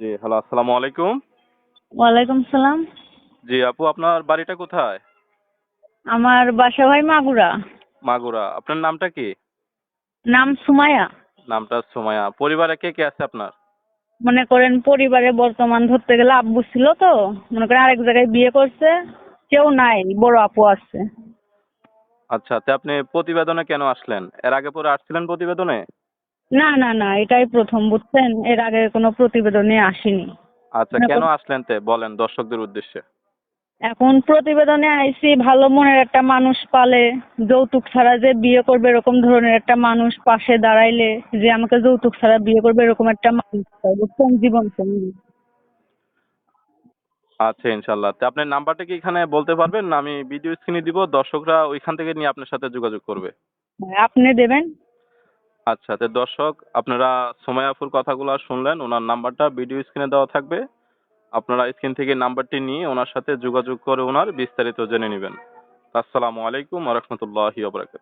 জি, hello, আসসালামু আলাইকুম। ওয়ালাইকুম সালাম। জি আপু, আপনার বাড়িটা কোথায়? আমার বাসা ভাই মাগুরা। মাগুরা। আপনার নামটা কি? নাম সুমাইয়া। নামটা সুমাইয়া। পরিবারে কে কে আছে আপনার? মনে করেন পরিবারে বর্তমান ধরতে গেলে আব্বু ছিল তো, মনে করেন আরেক জায়গায় বিয়ে করছে, কেউ নাই, বড় আপু আছে। আচ্ছা, তে আপনি প্রতিবেদনে কেন আসলেন? এর আগে পরে আসছিলেন প্রতিবেদনে? না না না, এটাই প্রথম, বুঝছেন, এর আগে কোনো প্রতিবেদনে আসেনি। আচ্ছা, মনে কেন করেন আসলেন তে বলেন দর্শকদের উদ্দেশ্যে। এখন প্রতিবেদনে আইছি, ভালো মনের একটা মানুষ পালে, যৌতুক ছাড়া যে বিয়ে করবে এরকম ধরনের একটা মানুষ পাশে দাঁড়াইলে, যে আমাকে যৌতুক ছাড়া বিয়ে করবে এরকম একটা মানুষ চাই, বুঝছেন, জীবন সঙ্গী। আচ্ছা, ইনশাল্লাহ। তে আপনার নাম্বারটা কি এখানে বলতে পারবেন? না আমি ভিডিও স্ক্রিনে দিব, দর্শকরা ওইখান থেকে নিয়ে আপনার সাথে যোগাযোগ করবে। আপনি দেবেন। আচ্ছা, তে দর্শক আপনারা সুমাইয়া আপুর কথাগুলো শুনলেন, ওনার নাম্বারটা ভিডিও স্ক্রিনে দেওয়া থাকবে। আপনারা স্ক্রিন থেকে নাম্বারটি নিয়ে ওনার সাথে যোগাযোগ করে ওনার বিস্তারিত জেনে নেবেন। আসসালামু আলাইকুম ওয়া রাহমাতুল্লাহি ওয়া বারাকাতুহু।